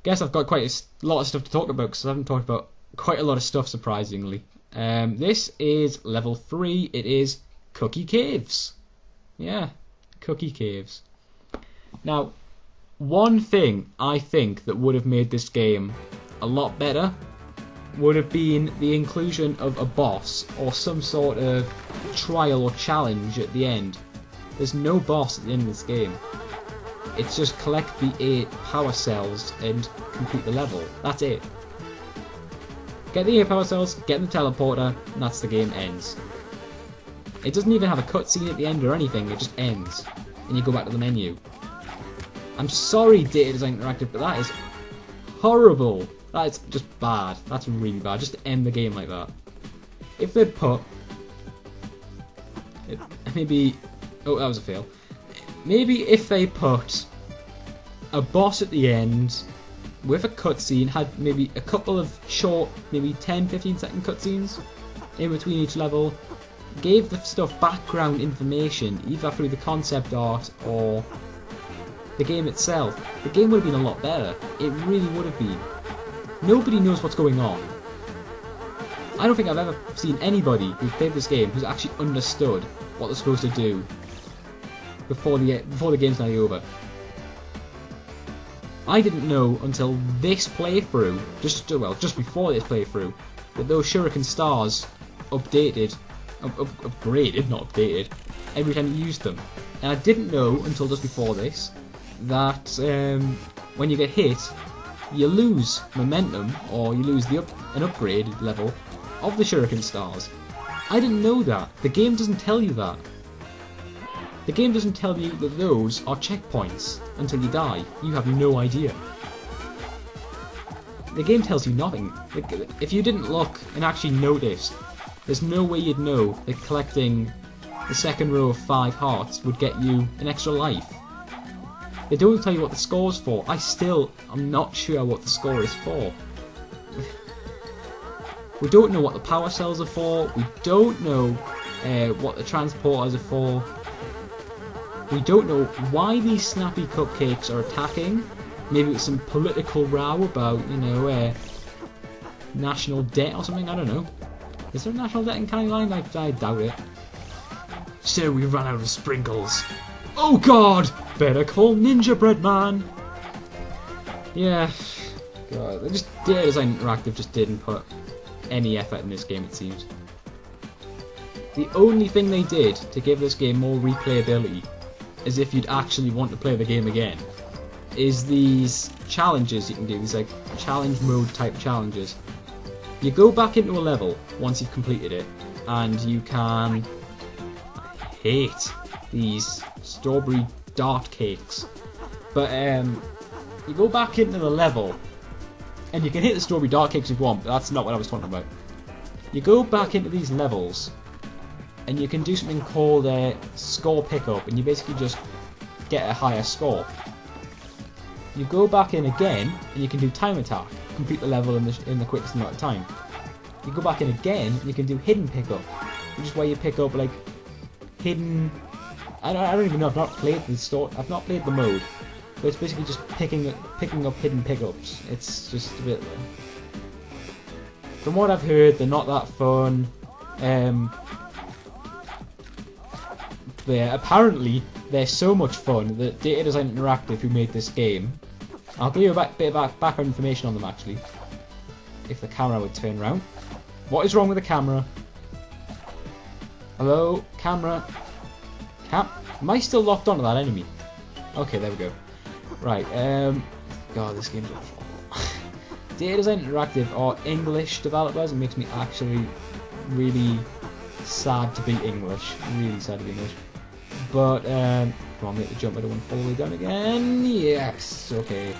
Guess I've got quite a lot of stuff to talk about because I haven't talked about quite a lot of stuff, surprisingly. This is level 3. It is Cookie Caves. Yeah, Cookie Caves. Now, one thing I think that would have made this game a lot better would have been the inclusion of a boss or some sort of trial or challenge at the end. There's no boss at the end of this game. It's just collect the 8 power cells and complete the level. That's it. Get the 8 power cells, get the teleporter, and that's the game ends. It doesn't even have a cutscene at the end or anything, it just ends. And you go back to the menu. I'm sorry, Data Design Interactive, but that is horrible. That is just bad. That's really bad. Just to end the game like that. If they'd put... maybe... Oh, that was a fail. Maybe if they put a boss at the end with a cutscene, had maybe a couple of short, maybe 10-15 second cutscenes in between each level, gave the stuff background information, either through the concept art or the game itself, the game would have been a lot better. It really would have been. Nobody knows what's going on. I don't think I've ever seen anybody who's played this game who's actually understood what they're supposed to do before the game's nearly over. I didn't know until this playthrough, just before this playthrough, that those shuriken stars upgraded, not updated, every time you used them. And I didn't know until just before this that when you get hit, you lose momentum, or you lose an upgrade level of the shuriken stars. I didn't know that. The game doesn't tell you that. The game doesn't tell you that those are checkpoints until you die. You have no idea. The game tells you nothing. If you didn't look and actually notice, there's no way you'd know that collecting the second row of 5 hearts would get you an extra life. They don't tell you what the score's for. I'm not sure what the score is for. We don't know what the power cells are for. We don't know what the transporters are for. We don't know why these snappy cupcakes are attacking. Maybe it's some political row about, national debt or something, I don't know. Is there national debt in Candy Line? I doubt it. So we ran out of sprinkles. Oh god! Better call Ninjabread man! Yeah. God, Data Design Interactive just didn't put any effort in this game, it seems. The only thing they did to give this game more replayability, as if you'd actually want to play the game again, is these challenges you can do, these like challenge mode type challenges. You go back into a level once you've completed it, and you can... I hate these strawberry dart cakes. But you go back into the level, and you can hit the strawberry dart cakes if you want, but that's not what I was talking about. You go back into these levels, and you can do something called a score pickup, and you basically just get a higher score. You go back in again, and you can do time attack, complete the level in the quickest amount of time. You go back in again, and you can do hidden pickup, which is where you pick up like hidden. I don't even know. I've not played the mode, but it's basically just picking up hidden pickups. It's just a bit. From what I've heard, they're not that fun. Apparently, they're so much fun that Data Design Interactive, who made this game, I'll give you a bit of background information on them actually. If the camera would turn around. What is wrong with the camera? Hello, camera. Am I still locked onto that enemy? Okay, there we go. Right, God, this game's awful. Data Design Interactive are English developers. It makes me actually really sad to be English. Really sad to be English. But, come on, make the jump. I don't want to fall all the way down again. Yes, okay.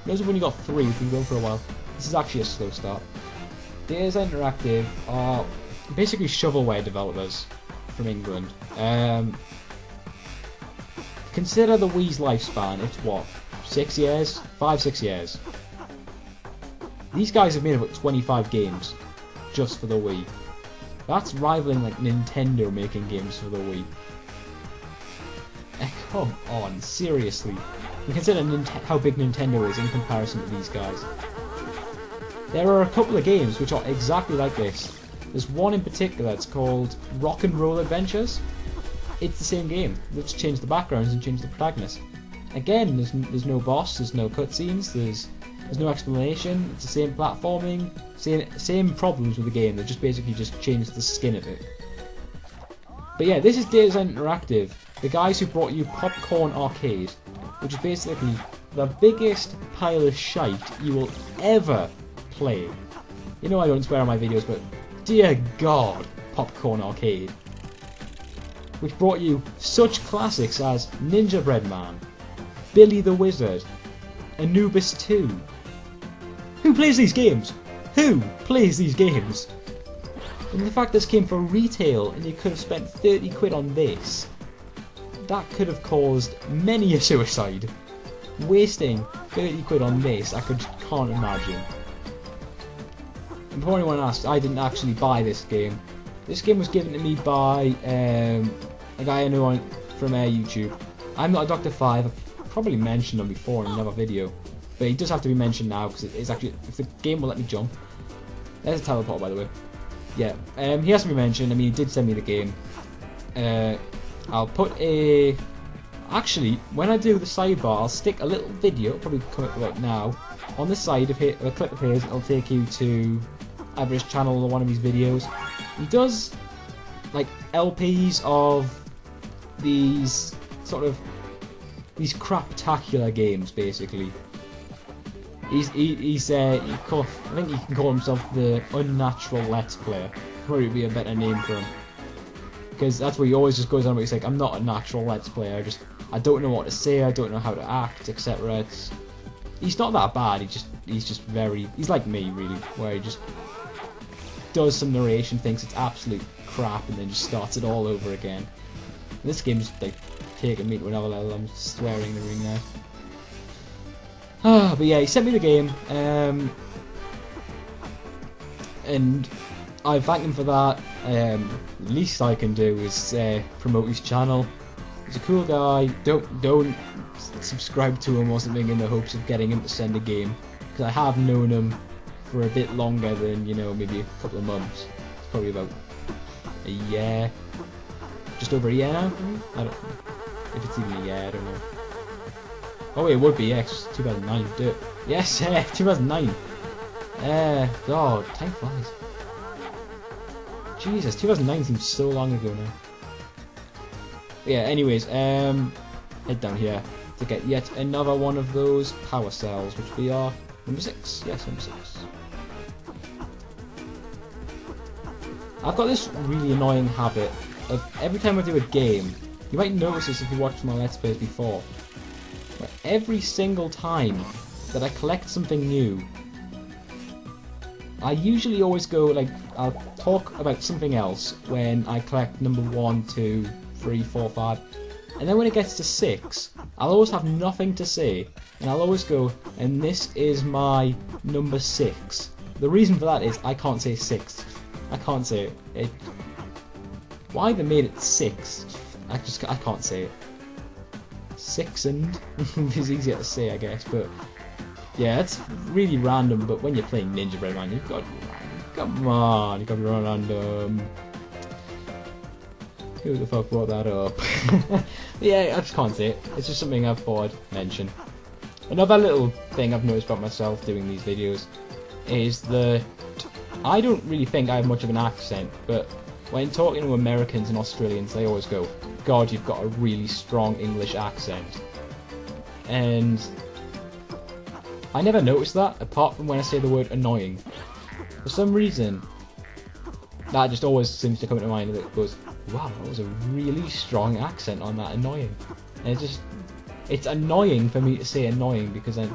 Those are when you got 3, we've been going for a while. This is actually a slow start. Data Design Interactive are basically shovelware developers from England. Consider the Wii's lifespan. It's what? 6 years? 5-6 years. These guys have made about 25 games just for the Wii. That's rivaling like Nintendo making games for the Wii. Come on, seriously. And consider how big Nintendo is in comparison to these guys. There are a couple of games which are exactly like this. There's one in particular, it's called Rock and Roll Adventures. It's the same game, they've just changed the backgrounds and changed the protagonist. Again, there's no boss, there's no cutscenes, there's no explanation, it's the same platforming, same problems with the game, they just basically just changed the skin of it. But yeah, this is Data Design Interactive, the guys who brought you Popcorn Arcade, which is basically the biggest pile of shite you will ever play. You know I don't swear on my videos, but dear God, Popcorn Arcade. Which brought you such classics as Ninjabread Man, Billy the Wizard, Anubis 2. Who plays these games? Who plays these games? And the fact this came for retail and you could have spent 30 quid on this, that could have caused many a suicide. Wasting 30 quid on this, I can't imagine. And before anyone asks, I didn't actually buy this game. This game was given to me by a guy I know from YouTube. I'm not a Dr. 5, I've probably mentioned him before in another video. But he does have to be mentioned now because it's actually, if the game will let me jump. There's a teleport, by the way. Yeah, he has to be mentioned. I mean, he did send me the game. I'll put a... Actually, when I do the sidebar, I'll stick a little video, probably come up right now, on the side of a clip of his. It'll take you to either his channel or one of his videos. He does like LPs of these sort of craptacular games, basically. I think he can call himself the unnatural Let's Player. Probably be a better name for him, because that's what he always just goes on about. He's like, I'm not a natural Let's Player. I don't know what to say. I don't know how to act, etc. He's not that bad. He's like me, really, where he just does some narration, thinks it's absolute crap, and then just starts it all over again. And this game's like taking me to another level. I'm swearing in the ring now. But yeah, he sent me the game, and I thank him for that. The least I can do is promote his channel. He's a cool guy. Don't subscribe to him or something in the hopes of getting him to send a game, because I have known him for a bit longer than, you know, maybe a couple of months. It's probably about a year, just over a year now. I don't know if it's even a year. I don't know. Oh, it would be, yeah, 2009. Do it. Yes, 2009. God, time flies. Jesus, 2009 seems so long ago now. But yeah, anyways, head down here to get yet another one of those power cells, which we are number 6. Yes, number 6. I've got this really annoying habit of every time I do a game, you might notice this if you watched my Let's Plays before, but every single time that I collect something new, I usually always go, like, I'll talk about something else when I collect number 1, 2, 3, 4, 5, and then when it gets to 6, I'll always have nothing to say, and I'll always go, and this is my number 6. The reason for that is I can't say 6. I can't say it. Why they made it 6? I can't say it. 6 and is easier to say, I guess, but yeah, it's really random. But when you're playing Ninjabread, man, you've got, come on, you got to be random. Who the fuck brought that up? Yeah, I just can't say it. It's just something I thought I'd mention. Another little thing I've noticed about myself doing these videos is that I don't really think I have much of an accent, but when talking to Americans and Australians, they always go, God, you've got a really strong English accent. And I never noticed that, apart from when I say the word annoying. For some reason, that just always seems to come to mind, and it goes, wow, that was a really strong accent on that annoying. And it's annoying for me to say annoying, because I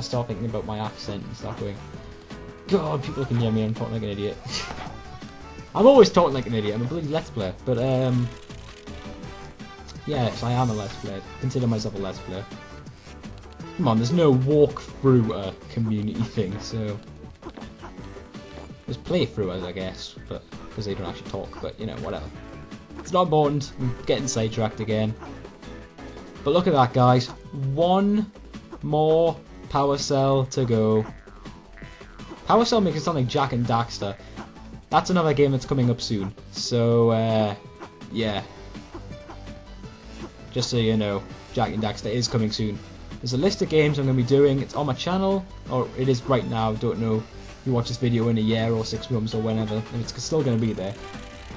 start thinking about my accent and start going, God, people can hear me, I'm talking like an idiot. I'm always talking like an idiot, I'm a bloody Let's Player, but yes, I am a Let's Player. Consider myself a Let's Player. Come on, there's no walk-through community thing, so there's playthroughers, I guess, but because they don't actually talk, but you know, whatever. It's not important, I'm getting sidetracked again. But look at that, guys. 1 more Power Cell to go. Power Cell makes it sound like Jak and Daxter. That's another game that's coming up soon. So, yeah. Just so you know, Jak and Daxter is coming soon. There's a list of games I'm going to be doing. It's on my channel, or it is right now. Don't know if you watch this video in a year or 6 months or whenever, and it's still going to be there.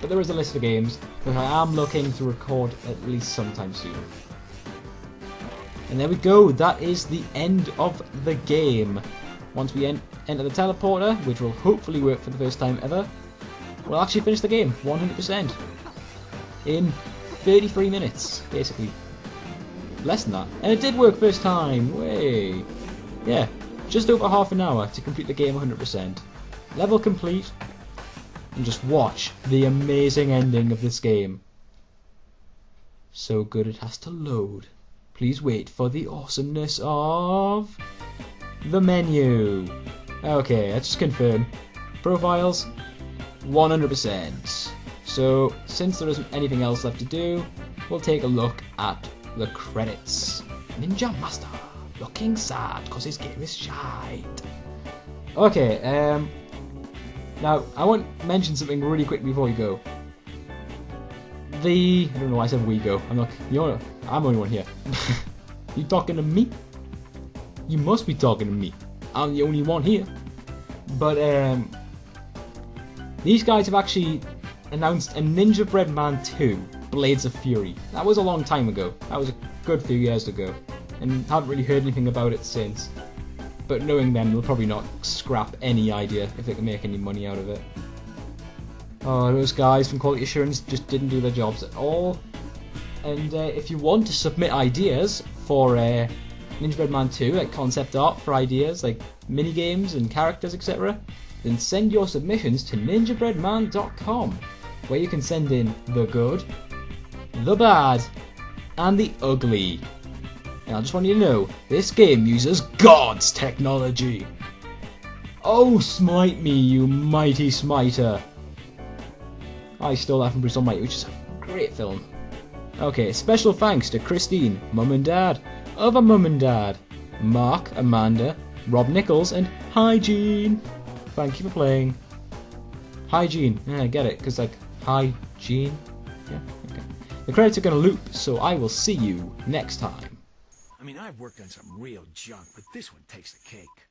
But there is a list of games that I am looking to record at least sometime soon. And there we go. That is the end of the game. Once we enter the teleporter, which will hopefully work for the first time ever, we'll actually finish the game 100% in 33 minutes, basically. Less than that. And it did work first time. Way. Yeah, just over half an hour to complete the game 100%. Level complete. And just watch the amazing ending of this game. So good it has to load. Please wait for the awesomeness of the menu. Okay, let's just confirm. Profiles, 100%. So, since there isn't anything else left to do, we'll take a look at the credits. Ninja Master, looking sad because his game is shite. Okay, now I want to mention something really quick before we go. I don't know why I said we go. I'm the only one here. You talking to me? You must be talking to me. I'm the only one here. But these guys have actually announced a Ninjabread Man 2, Blades of Fury. That was a long time ago. That was a good few years ago, and haven't really heard anything about it since. But knowing them, they'll probably not scrap any idea if they can make any money out of it. Oh, those guys from Quality Assurance just didn't do their jobs at all. And if you want to submit ideas for Ninjabread Man 2, like concept art for ideas, like minigames and characters, etc., then send your submissions to ninjabreadman.com, where you can send in the good, the bad, and the ugly. And I just want you to know, this game uses God's technology. Oh, smite me, you mighty smiter. I stole that from Bruce Almighty, which is a great film. Okay, special thanks to Christine, Mum and Dad, other Mum and Dad, Mark, Amanda, Rob Nichols, and Hygiene. Thank you for playing. Hygiene, yeah, I get it, because like, hygiene. Yeah, okay. The credits are going to loop, so I will see you next time. I mean, I've worked on some real junk, but this one takes the cake.